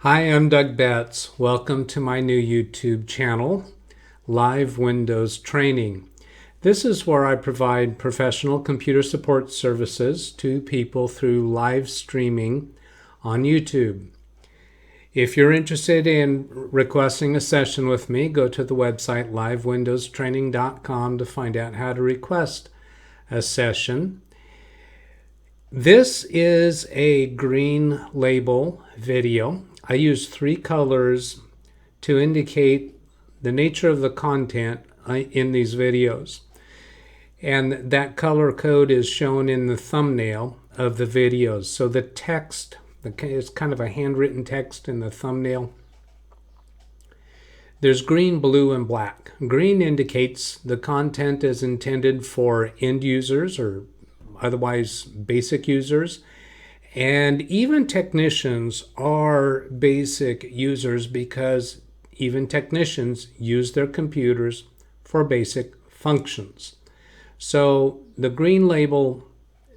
Hi, I'm DougBetts. Welcome to my new YouTube channel, Live Windows Training. This is where I provide professional computer support services to people through live streaming on YouTube. If you're interested in requesting a session with me, go to the website LiveWindowsTraining.com to find out how to request a session. This is a green label video. I use 3 colors to indicate the nature of the content in these videos. And that color code is shown in the thumbnail of the videos. So the text, it's kind of a handwritten text in the thumbnail. There's green, blue, and black. Green indicates the content is intended for end users or otherwise basic users. And even technicians are basic users because even technicians use their computers for basic functions. So the green label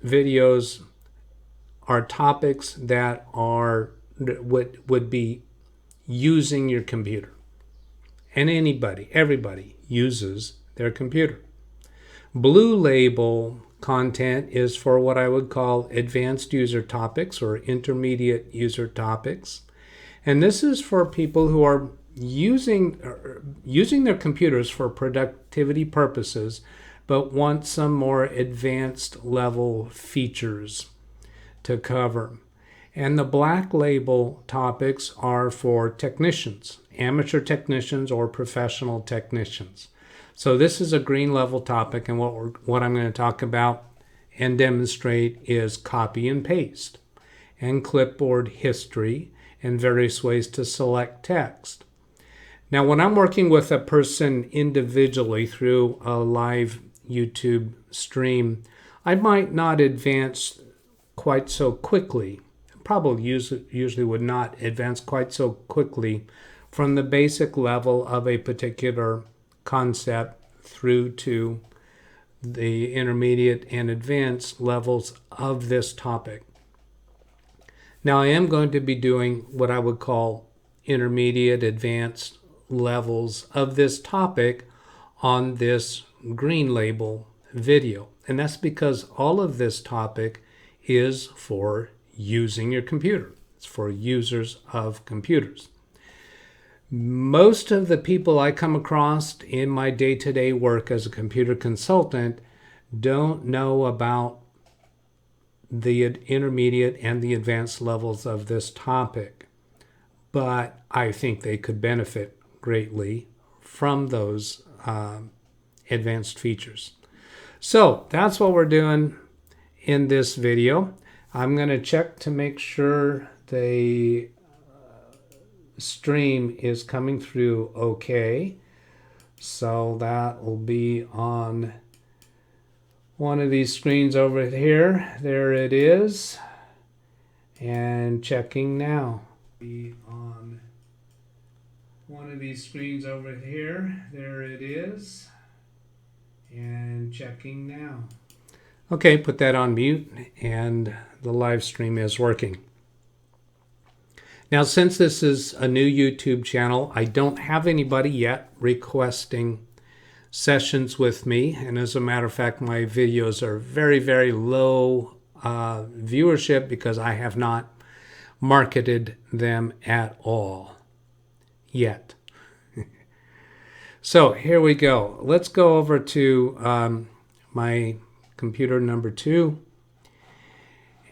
videos are topics that would be using your computer. And everybody uses their computer. Blue label content is for what I would call advanced user topics or intermediate user topics. And this is for people who are using their computers for productivity purposes, but want some more advanced level features to cover. And the black label topics are for technicians, amateur technicians or professional technicians. So this is a green level topic, and what I'm going to talk about and demonstrate is copy and paste and clipboard history and various ways to select text. Now, when I'm working with a person individually through a live YouTube stream, I might not advance quite so quickly. Probably usually would not advance quite so quickly from the basic level of a particular concept through to the intermediate and advanced levels of this topic. Now I am going to be doing what I would call intermediate advanced levels of this topic on this green label video. And that's because all of this topic is for using your computer. It's for users of computers. Most of the people I come across in my day-to-day work as a computer consultant don't know about the intermediate and the advanced levels of this topic, but I think they could benefit greatly from those advanced features. So that's what we're doing in this video. I'm going to check to make sure the stream is coming through okay. So that will be on one of these screens over here. There it is. And checking now. Be on one of these screens over here. There it is. And checking now. Okay, put that on mute and the live stream is working. Now, since this is a new YouTube channel, I don't have anybody yet requesting sessions with me. And as a matter of fact, my videos are very, very low viewership because I have not marketed them at all yet. So here we go. Let's go over to my computer number 2.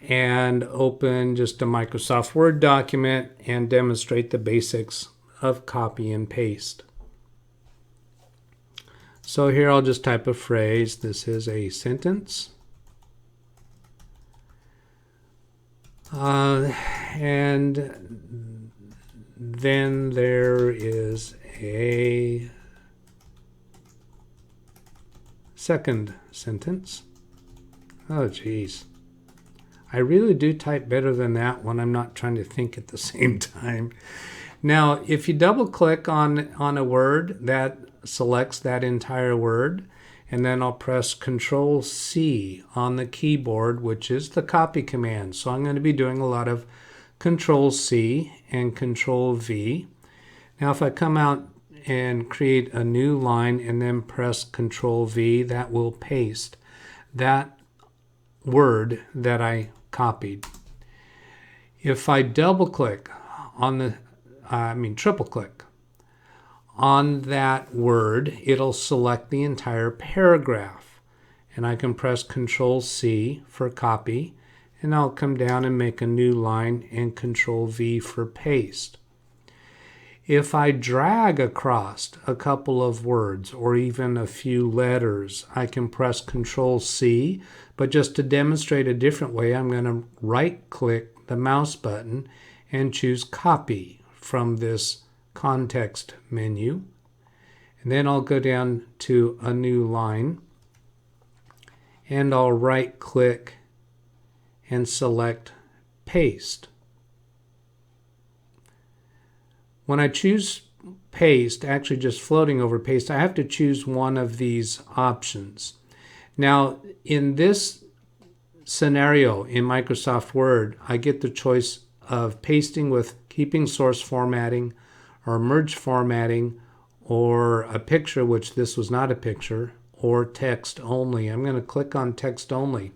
And open just a Microsoft Word document and demonstrate the basics of copy and paste. So here I'll just type a phrase. This is a sentence. And then there is a second sentence. Oh, geez. I really do type better than that when I'm not trying to think at the same time. Now, if you double click on a word, that selects that entire word, and then I'll press Control C on the keyboard, which is the copy command. So I'm going to be doing a lot of Control C and Control V. Now if I come out and create a new line and then press Control V, that will paste that word that I copied. If I double click on the, triple click on that word, it'll select the entire paragraph. And I can press Control C for copy, and I'll come down and make a new line and Control V for paste. If I drag across a couple of words or even a few letters, I can press Control C, but just to demonstrate a different way, I'm going to right-click the mouse button and choose Copy from this context menu. And then I'll go down to a new line, and I'll right-click and select Paste. When I choose paste, actually just floating over paste, I have to choose one of these options. Now, in this scenario in Microsoft Word, I get the choice of pasting with keeping source formatting or merge formatting or a picture, which this was not a picture, or text only. I'm going to click on text only.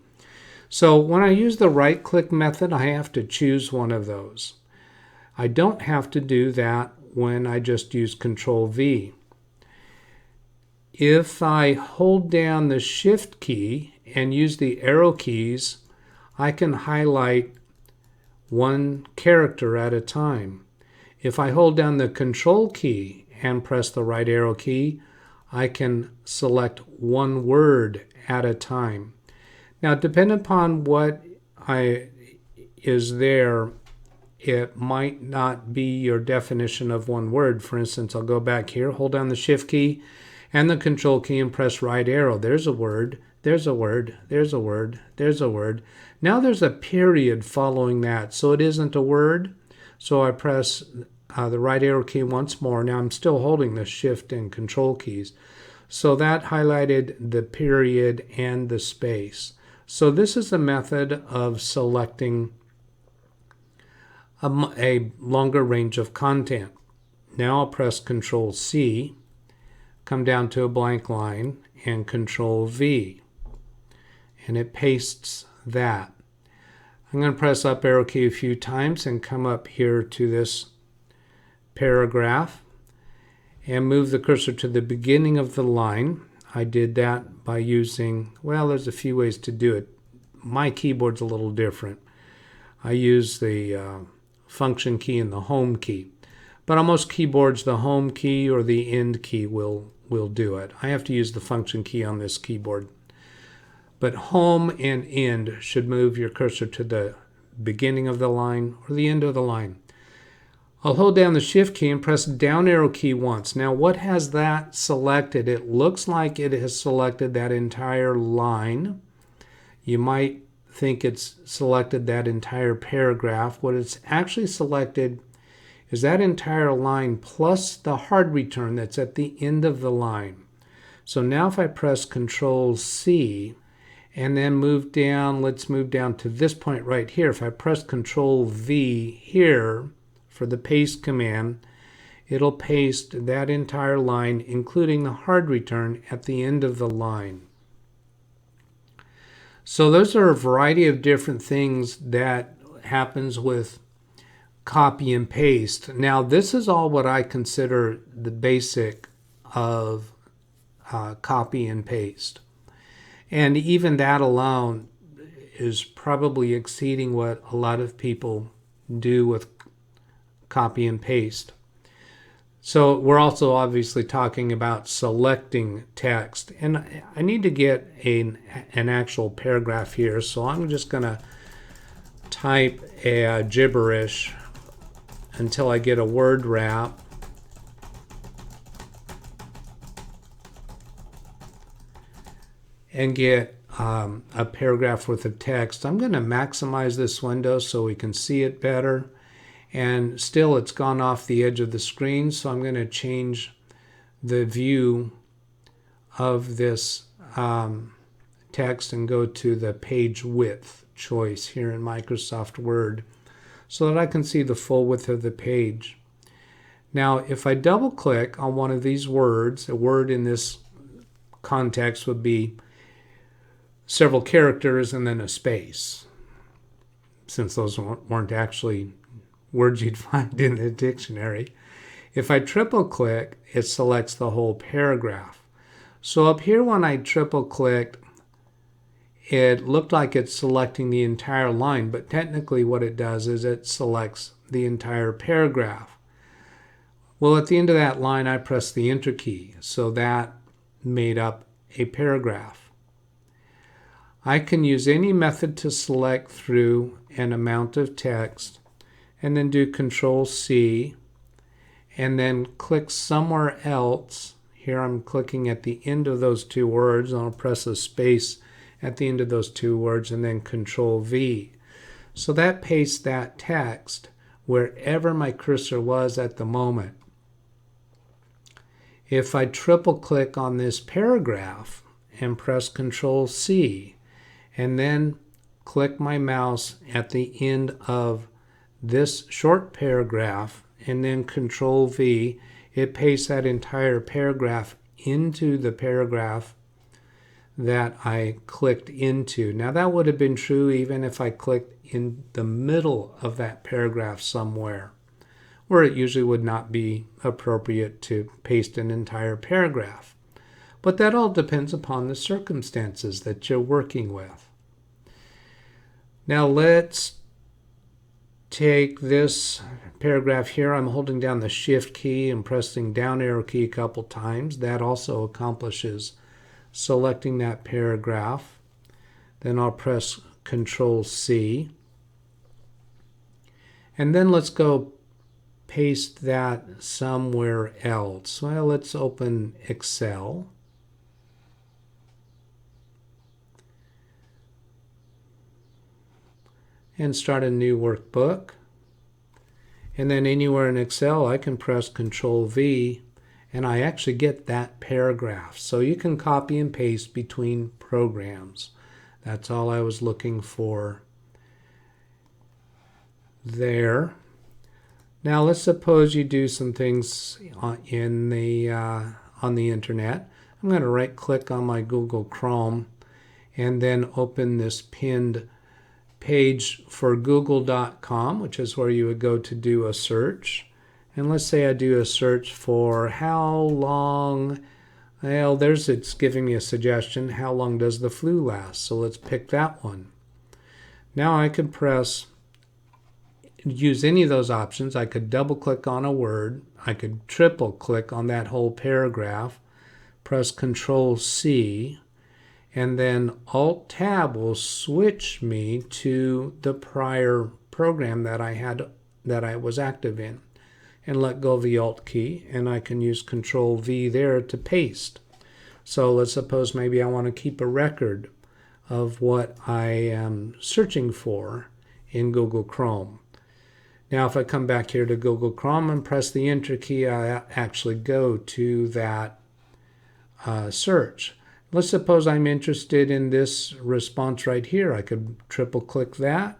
So when I use the right-click method, I have to choose one of those. I don't have to do that when I just use Control V. If I hold down the Shift key and use the arrow keys, I can highlight one character at a time. If I hold down the Control key and press the right arrow key, I can select one word at a time. Now, depending upon what is there, it might not be your definition of one word. For instance, I'll go back here, hold down the Shift key and the Control key and press right arrow. There's a word, there's a word, there's a word, there's a word. Now there's a period following that, so it isn't a word. So I press the right arrow key once more. Now I'm still holding the Shift and Control keys. So that highlighted the period and the space. So this is a method of selecting a longer range of content. Now I'll press Control C, come down to a blank line, and Control V, and it pastes that. I'm going to press up arrow key a few times and come up here to this paragraph and move the cursor to the beginning of the line. I did that by using, well, there's a few ways to do it. My keyboard's a little different. I use the function key and the home key. But on most keyboards, the home key or the end key will do it. I have to use the function key on this keyboard. But home and end should move your cursor to the beginning of the line or the end of the line. I'll hold down the Shift key and press down arrow key once. Now what has that selected? It looks like it has selected that entire line. You might think it's selected that entire paragraph. What it's actually selected is that entire line plus the hard return that's at the end of the line. So now if I press Control C and then move down, let's move down to this point right here. If I press Control V here for the paste command, it'll paste that entire line, including the hard return, at the end of the line. So those are a variety of different things that happens with copy and paste. Now this is all what I consider the basic of copy and paste. And even that alone is probably exceeding what a lot of people do with copy and paste. So we're also obviously talking about selecting text. And I need to get an actual paragraph here. So I'm just going to type a gibberish until I get a word wrap. And get a paragraph worth of text. I'm going to maximize this window so we can see it better. And still it's gone off the edge of the screen, so I'm going to change the view of this text and go to the page width choice here in Microsoft Word. so that I can see the full width of the page. Now, if I double click on one of these words, a word in this context would be several characters and then a space, since those weren't actually words you'd find in the dictionary. If I triple click, it selects the whole paragraph. So up here when I triple clicked, it looked like it's selecting the entire line, but technically what it does is it selects the entire paragraph. Well, at the end of that line, I pressed the Enter key, so that made up a paragraph. I can use any method to select through an amount of text, and then do Control-C, and then click somewhere else. Here I'm clicking at the end of those two words, and I'll press a space at the end of those two words, and then Control-V. So that pastes that text wherever my cursor was at the moment. If I triple click on this paragraph and press Control-C, and then click my mouse at the end of this short paragraph, and then Control-V, it pastes that entire paragraph into the paragraph that I clicked into. Now that would have been true even if I clicked in the middle of that paragraph somewhere, where it usually would not be appropriate to paste an entire paragraph. But that all depends upon the circumstances that you're working with. Now let's take this paragraph here. I'm holding down the Shift key and pressing down arrow key a couple times. That also accomplishes selecting that paragraph. Then I'll press Control-C. And then let's go paste that somewhere else. Well, let's open Excel. And start a new workbook. And then anywhere in Excel, I can press Control-V, and I actually get that paragraph. So you can copy and paste between programs. That's all I was looking for there. Now let's suppose you do some things on the internet. I'm going to right click on my Google Chrome and then open this pinned page for google.com, which is where you would go to do a search. And let's say I do a search for how long, well, it's giving me a suggestion, how long does the flu last? So let's pick that one. Now I could use any of those options. I could double click on a word. I could triple click on that whole paragraph, press Control-C, and then Alt-Tab will switch me to the prior program that I was active in, and let go of the Alt key, and I can use Control-V there to paste. So let's suppose maybe I want to keep a record of what I am searching for in Google Chrome. Now if I come back here to Google Chrome and press the Enter key, I actually go to that search. Let's suppose I'm interested in this response right here. I could triple click that,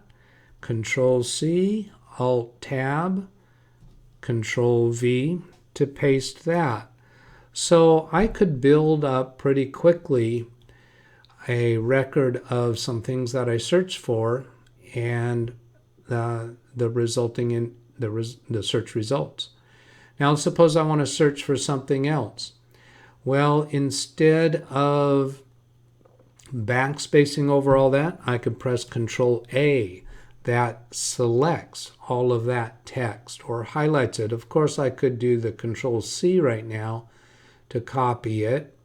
Control-C, Alt-Tab, Control-V to paste that. So I could build up pretty quickly a record of some things that I searched for and the resulting in the search results. Now let's suppose I want to search for something else. Well, instead of backspacing over all that, I could press Control-A. That selects all of that text or highlights it. Of course, I could do the Control-C right now to copy it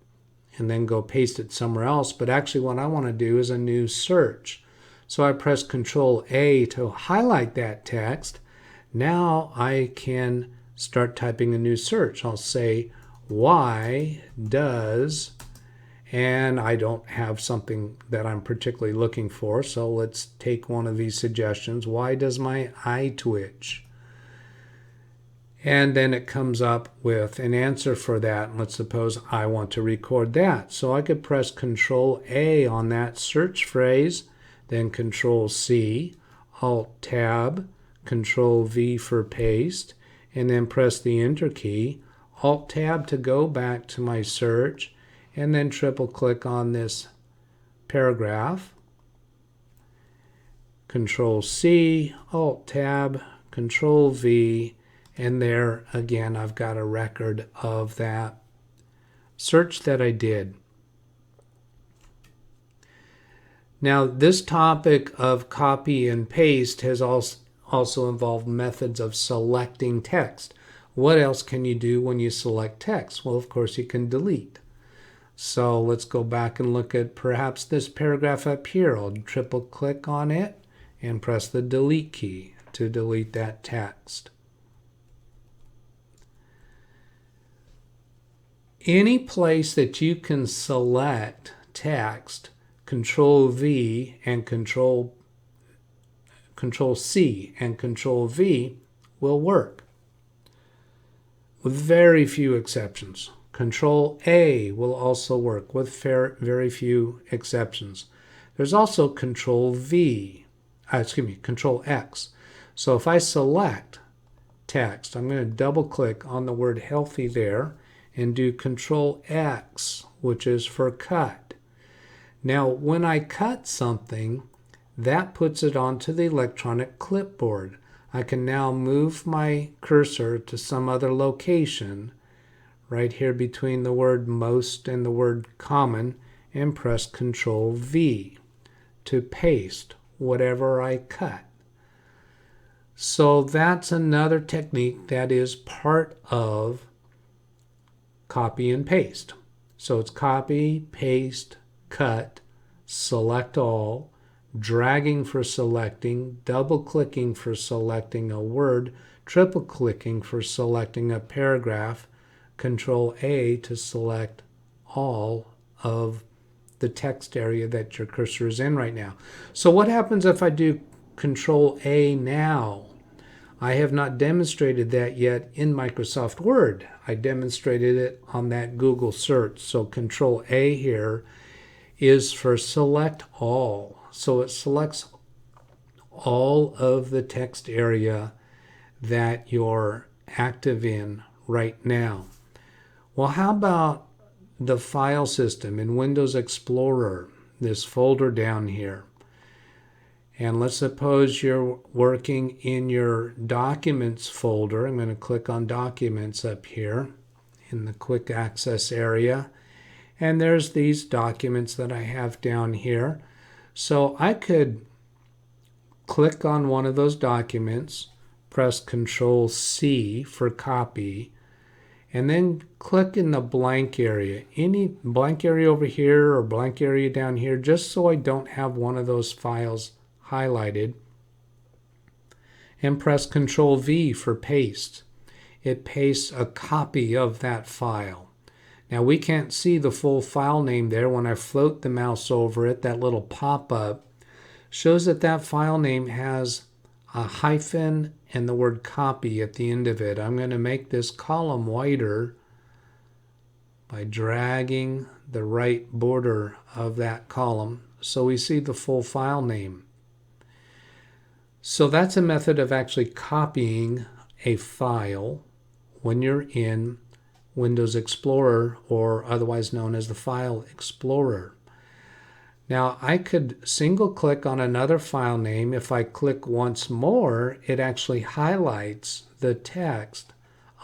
and then go paste it somewhere else. But actually what I want to do is a new search. So I press Control-A to highlight that text. Now I can start typing a new search. I'll say, why does, and I don't have something that I'm particularly looking for, so let's take one of these suggestions. Why does my eye twitch? And then it comes up with an answer for that. Let's suppose I want to record that. So I could press Control-A on that search phrase, then Control-C, Alt-Tab, Control V for paste, and then press the Enter key, Alt Tab to go back to my search, and then triple click on this paragraph. Control C, Alt Tab, Control V, and there again I've got a record of that search that I did. Now this topic of copy and paste has also involved methods of selecting text. What else can you do when you select text? Well, of course you can delete. So let's go back and look at perhaps this paragraph up here. I'll triple click on it and press the delete key to delete that text. Any place that you can select text, Control V and Control C and Control V will work, with very few exceptions. Control A will also work with very few exceptions. There's also Control X. So if I select text, I'm going to double click on the word healthy there and do Control X, which is for cut. Now when I cut something, that puts it onto the electronic clipboard. I can now move my cursor to some other location right here between the word most and the word common and press Control V to paste whatever I cut. So that's another technique that is part of copy and paste. So it's copy, paste, cut, select all, dragging for selecting, double clicking for selecting a word, triple clicking for selecting a paragraph, Control A to select all of the text area that your cursor is in right now. So what happens if I do Control A now? I have not demonstrated that yet in Microsoft Word. I demonstrated it on that Google search. So Control A here is for select all. So it selects all of the text area that you're active in right now. Well, how about the file system in Windows Explorer, this folder down here? And let's suppose you're working in your Documents folder. I'm going to click on Documents up here in the Quick Access area. And there's these documents that I have down here. So I could click on one of those documents, press Control C for copy, and then click in the blank area. Any blank area over here or blank area down here, just so I don't have one of those files highlighted, and press Control V for paste. It pastes a copy of that file. Now we can't see the full file name there. When I float the mouse over it, that little pop-up shows that that file name has a hyphen and the word copy at the end of it. I'm going to make this column wider by dragging the right border of that column so we see the full file name. So that's a method of actually copying a file when you're in Windows Explorer, or otherwise known as the File Explorer. Now I could single click on another file name. If I click once more, it actually highlights the text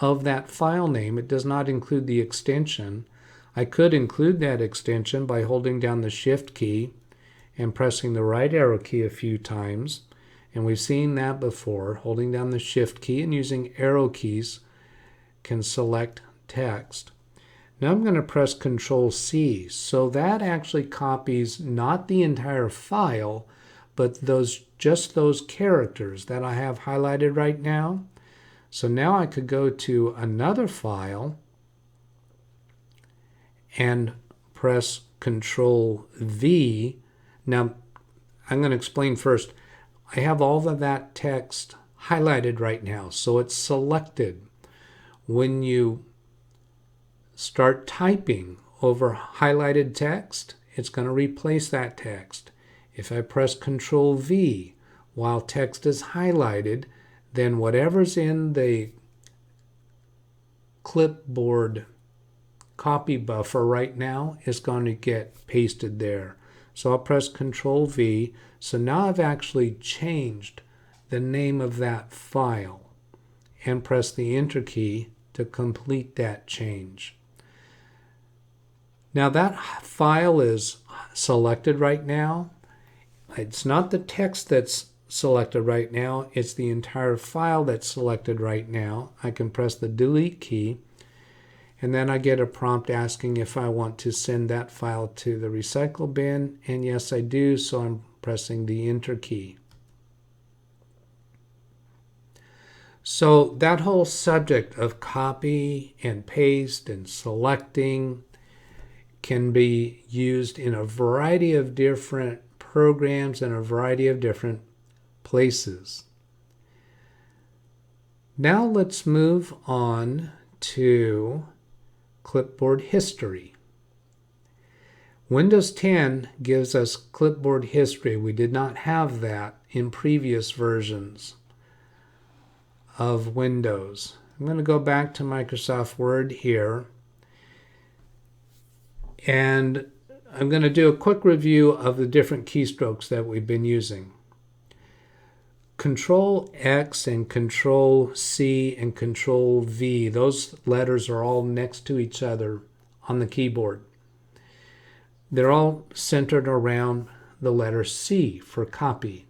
of that file name. It does not include the extension. I could include that extension by holding down the Shift key and pressing the right arrow key a few times. And we've seen that before. Holding down the Shift key and using arrow keys can select text. Now I'm going to press Control C. So that actually copies not the entire file, but just those characters that I have highlighted right now. So now I could go to another file and press Control V. Now I'm going to explain first. I have all of that text highlighted right now, so it's selected. When you start typing over highlighted text, it's going to replace that text. If I press Control V while text is highlighted, then whatever's in the clipboard copy buffer right now is going to get pasted there. So I'll press Control V. So now I've actually changed the name of that file and press the Enter key to complete that change. Now that file is selected right now. It's not the text that's selected right now, it's the entire file that's selected right now. I can press the Delete key, and then I get a prompt asking if I want to send that file to the recycle bin, and yes I do, so I'm pressing the Enter key. So that whole subject of copy and paste and selecting can be used in a variety of different programs and a variety of different places. Now let's move on to clipboard history. Windows 10 gives us clipboard history. We did not have that in previous versions of Windows. I'm going to go back to Microsoft Word here, and I'm going to do a quick review of the different keystrokes that we've been using. Control X and Control C and Control V, those letters are all next to each other on the keyboard. They're all centered around the letter C for copy.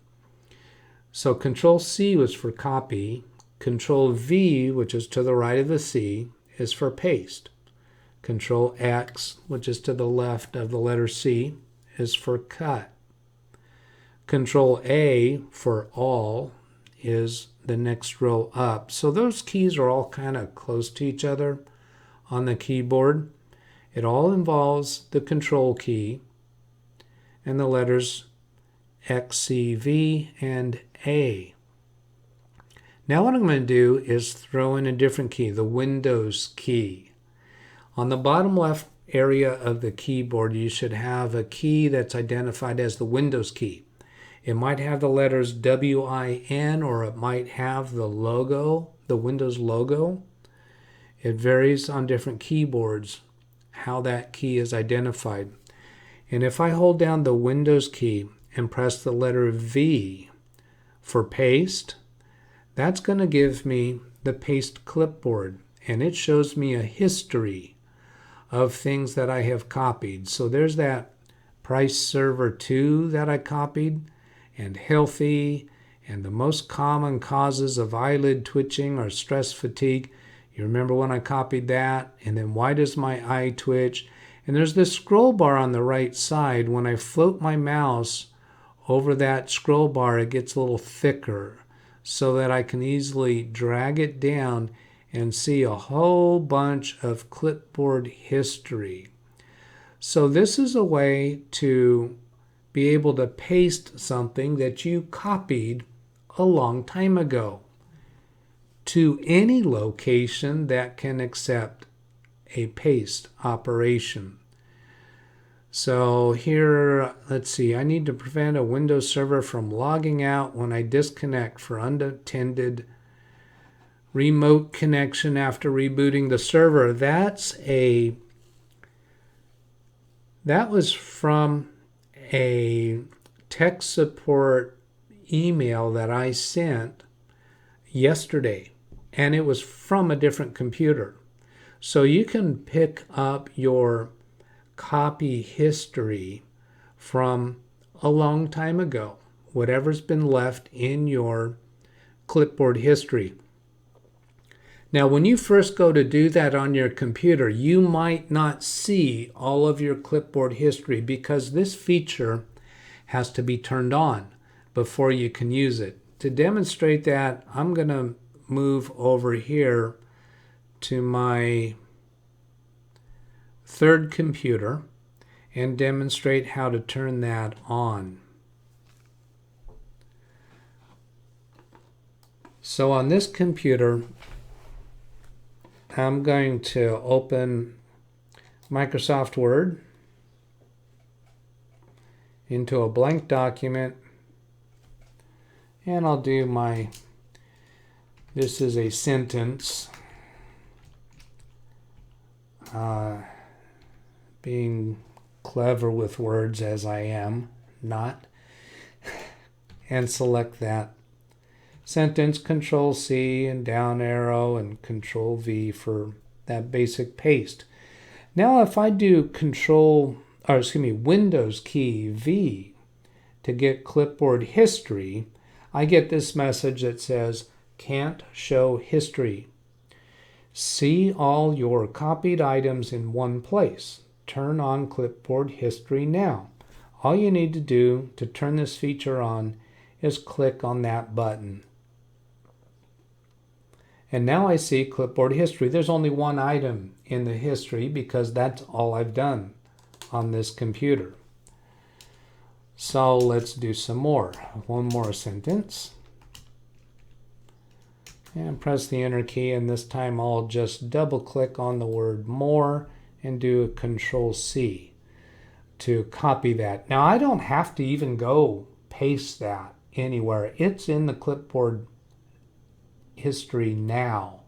So Control C was for copy. Control V, which is to the right of the C, is for paste. Control X, which is to the left of the letter C, is for cut. Control A for all is the next row up. So those keys are all kind of close to each other on the keyboard. It all involves the Control key and the letters X, C, V, and A. Now what I'm going to do is throw in a different key, the Windows key. On the bottom left area of the keyboard, you should have a key that's identified as the Windows key. It might have the letters WIN, or it might have the logo, the Windows logo. It varies on different keyboards how that key is identified. And if I hold down the Windows key and press the letter V for paste, that's going to give me the paste clipboard, and it shows me a history of things that I have copied. So there's that Price Server 2 that I copied, and healthy, and the most common causes of eyelid twitching or stress fatigue. You remember when I copied that? And then why does my eye twitch? And there's this scroll bar on the right side. When I float my mouse over that scroll bar, it gets a little thicker so that I can easily drag it down and see a whole bunch of clipboard history. So this is a way to be able to paste something that you copied a long time ago to any location that can accept a paste operation. So here, let's see, I need to prevent a Windows server from logging out when I disconnect for unattended remote connection after rebooting the server. That was from a tech support email that I sent yesterday, and it was from a different computer. So you can pick up your copy history from a long time ago, whatever's been left in your clipboard history. Now, when you first go to do that on your computer, you might not see all of your clipboard history because this feature has to be turned on before you can use it. To demonstrate that, I'm going to move over here to my third computer and demonstrate how to turn that on. So on this computer, I'm going to open Microsoft Word into a blank document, and I'll do my This is a sentence. Being clever with words as I am not, and select that sentence, Control C and down arrow and Control V for that basic paste. Now if I do Windows key V to get clipboard history, I get this message that says can't show history. See all your copied items in one place. Turn on clipboard history now. All you need to do to turn this feature on is click on that button. And now I see clipboard history. There's only one item in the history because that's all I've done on this computer. So let's do some more. One more sentence. And press the Enter key, and this time I'll just double click on the word more and do a Control C to copy that. Now I don't have to even go paste that anywhere. It's in the clipboard history now.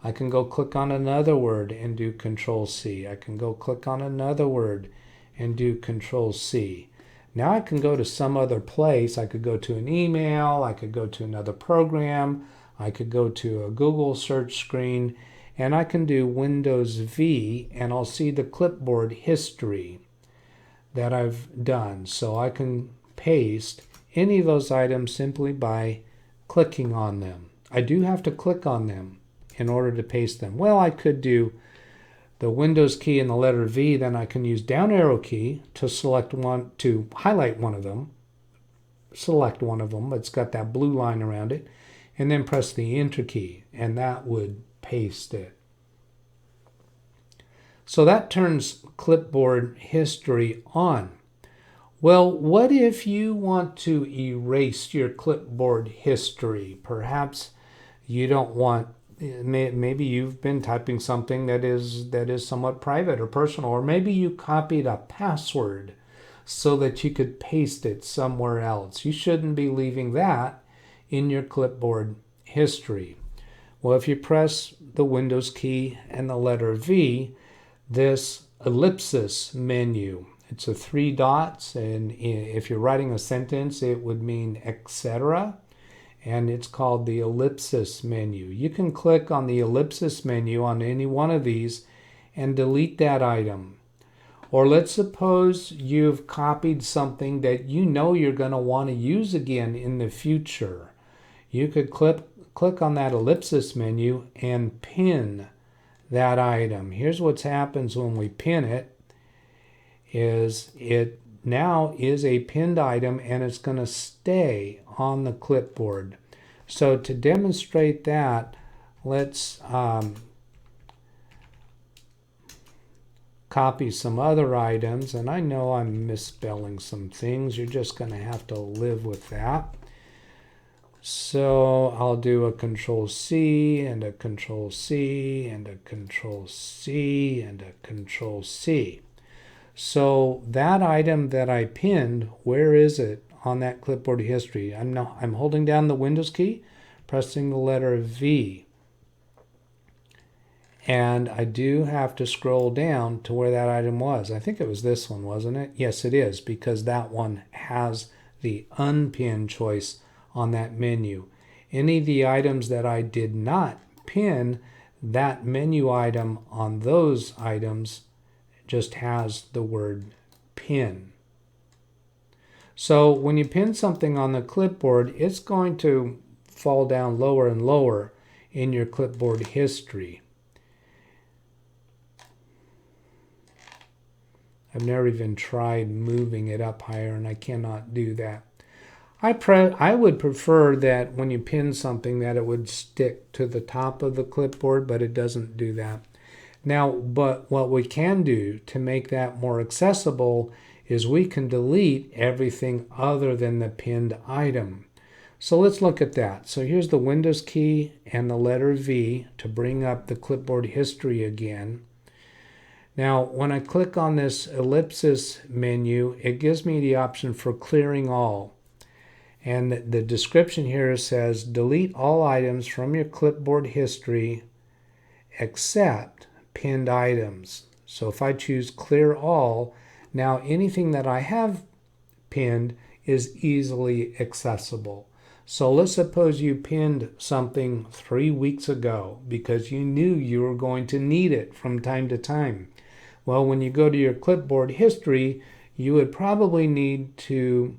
I can go click on another word and do Control C. I can go click on another word and do Control C. Now I can go to some other place. I could go to an email, I could go to another program, I could go to a Google search screen, and I can do Windows V, and I'll see the clipboard history that I've done. So I can paste any of those items simply by clicking on them. I do have to click on them in order to paste them. Well, I could do the Windows key and the letter V, then I can use down arrow key to select one, to highlight one of them, select one of them, it's got that blue line around it, and then press the Enter key, and that would paste it. So that turns clipboard history on. Well, what if you want to erase your clipboard history? Perhaps you don't want, maybe you've been typing something that is somewhat private or personal, or maybe you copied a password so that you could paste it somewhere else. You shouldn't be leaving that in your clipboard history. Well, if you press the Windows key and the letter V, this ellipsis menu, it's a 3 dots, and if you're writing a sentence, it would mean etc., and it's called the ellipsis menu. You can click on the ellipsis menu on any one of these and delete that item. Or let's suppose you've copied something that you know you're going to want to use again in the future. You could click on that ellipsis menu and pin that item. Here's what happens when we pin it, is it now is a pinned item and it's going to stay on the clipboard. So to demonstrate that, let's copy some other items, and I know I'm misspelling some things. You're just going to have to live with that. So I'll do a Control C and a Control C and a Control C and a Control C. So that item that I pinned, where is it on that clipboard history? I'm holding down the Windows key, pressing the letter V. And I do have to scroll down to where that item was. I think it was this one, wasn't it? Yes, it is, because that one has the unpin choice on that menu. Any of the items that I did not pin, that menu item on those items just has the word pin. So when you pin something on the clipboard, it's going to fall down lower and lower in your clipboard history. I've never even tried moving it up higher, and I cannot do that. I would prefer that when you pin something that it would stick to the top of the clipboard, but it doesn't do that. Now, but what we can do to make that more accessible is we can delete everything other than the pinned item. So let's look at that. So here's the Windows key and the letter V to bring up the clipboard history again. Now, when I click on this ellipsis menu, it gives me the option for clearing all. And the description here says, delete all items from your clipboard history except pinned items. So if I choose clear all, now anything that I have pinned is easily accessible. So let's suppose you pinned something 3 weeks ago because you knew you were going to need it from time to time. Well, when you go to your clipboard history, you would probably need to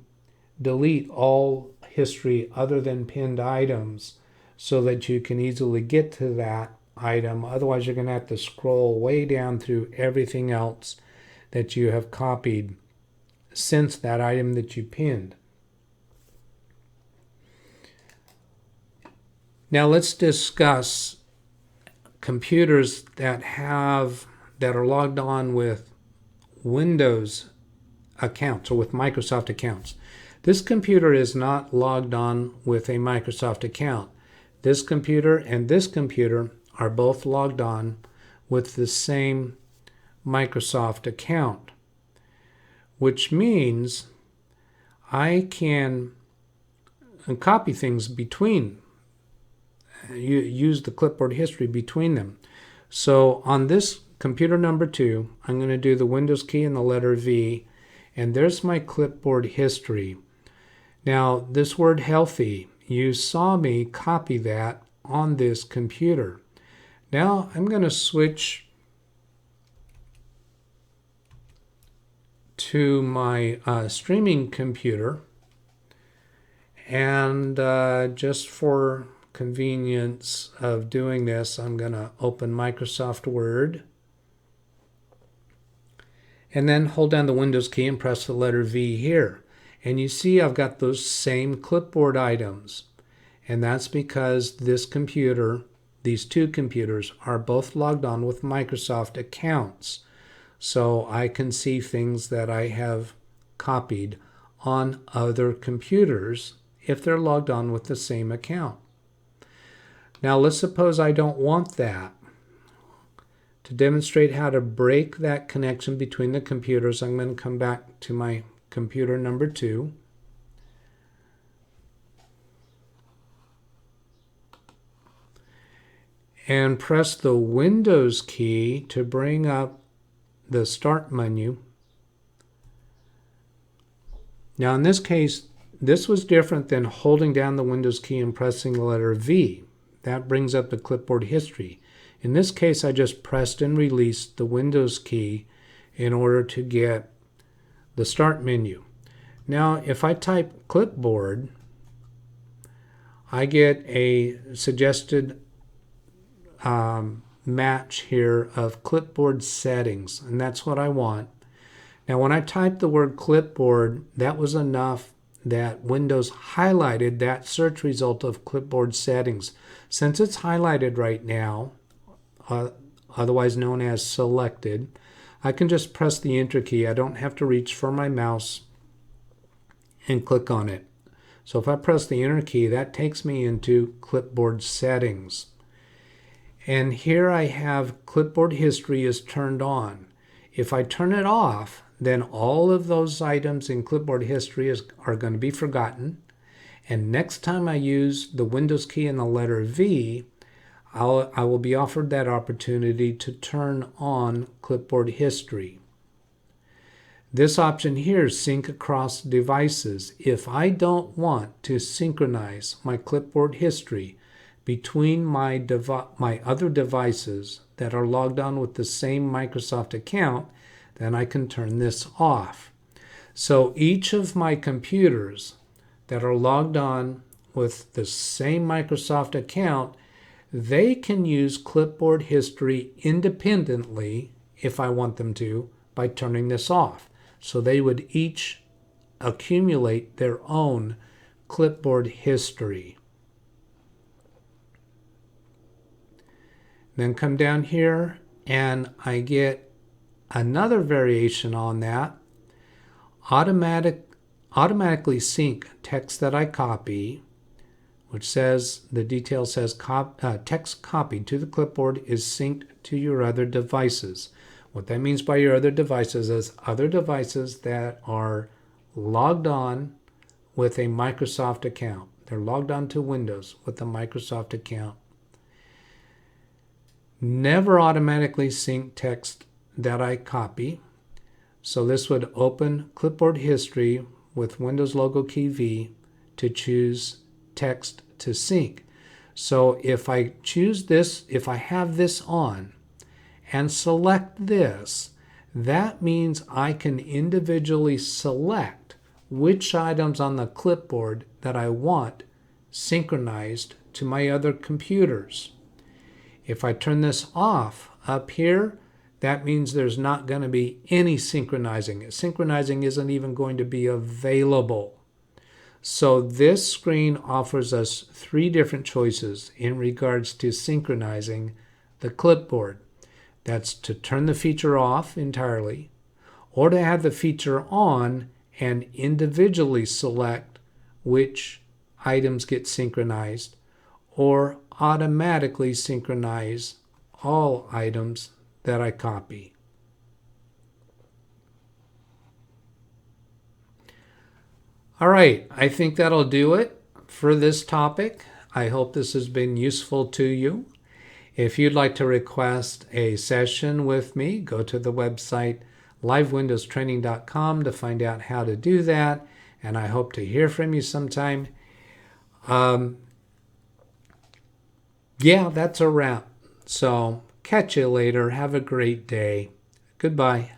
delete all history other than pinned items so that you can easily get to that item. Otherwise, you're going to have to scroll way down through everything else that you have copied since that item that you pinned. Now let's discuss computers that are logged on with Windows accounts or with Microsoft accounts. This computer is not logged on with a Microsoft account. This computer and this computer are both logged on with the same Microsoft account, which means I can copy things between, use the clipboard history between them. So on this computer number 2, I'm going to do the Windows key and the letter V, and there's my clipboard history. Now this word healthy, you saw me copy that on this computer. Now I'm going to switch to my streaming computer, and just for convenience of doing this, I'm going to open Microsoft Word and then hold down the Windows key and press the letter V here. And you see I've got those same clipboard items, and that's because this computer, these two computers, are both logged on with Microsoft accounts. So I can see things that I have copied on other computers if they're logged on with the same account. Now let's suppose I don't want that. To demonstrate how to break that connection between the computers, I'm going to come back to my computer number 2. And press the Windows key to bring up the Start menu. Now in this case, this was different than holding down the Windows key and pressing the letter V. That brings up the clipboard history. In this case, I just pressed and released the Windows key in order to get the Start menu. Now, if I type Clipboard, I get a suggested match here of clipboard settings, and that's what I want. Now, when I typed the word clipboard, that was enough that Windows highlighted that search result of clipboard settings. Since it's highlighted right now, otherwise known as selected, I can just press the Enter key. I don't have to reach for my mouse and click on it. So if I press the Enter key, that takes me into clipboard settings. And here I have clipboard history is turned on. If I turn it off, then all of those items in clipboard history are going to be forgotten. And next time I use the Windows key and the letter V, I will be offered that opportunity to turn on clipboard history. This option here, sync across devices. If I don't want to synchronize my clipboard history between my other devices that are logged on with the same Microsoft account, then I can turn this off. So each of my computers that are logged on with the same Microsoft account, they can use clipboard history independently, if I want them to, by turning this off. So they would each accumulate their own clipboard history. Then come down here and I get another variation on that. Automatically sync text that I copy, which says, the detail says text copied to the clipboard is synced to your other devices. What that means by your other devices is other devices that are logged on with a Microsoft account. They're logged onto Windows with a Microsoft account. Never automatically sync text that I copy. So this would open Clipboard History with Windows logo key V to choose text to sync. So if I choose this, if I have this on and select this, that means I can individually select which items on the clipboard that I want synchronized to my other computers. If I turn this off up here, that means there's not going to be any synchronizing. Synchronizing isn't even going to be available. So this screen offers us 3 different choices in regards to synchronizing the clipboard. That's to turn the feature off entirely, or to have the feature on and individually select which items get synchronized, or automatically synchronize all items that I copy. All right, I think that'll do it for this topic. I hope this has been useful to you. If you'd like to request a session with me, go to the website LiveWindowsTraining.com to find out how to do that, and I hope to hear from you sometime. Yeah, that's a wrap. So catch you later. Have a great day. Goodbye.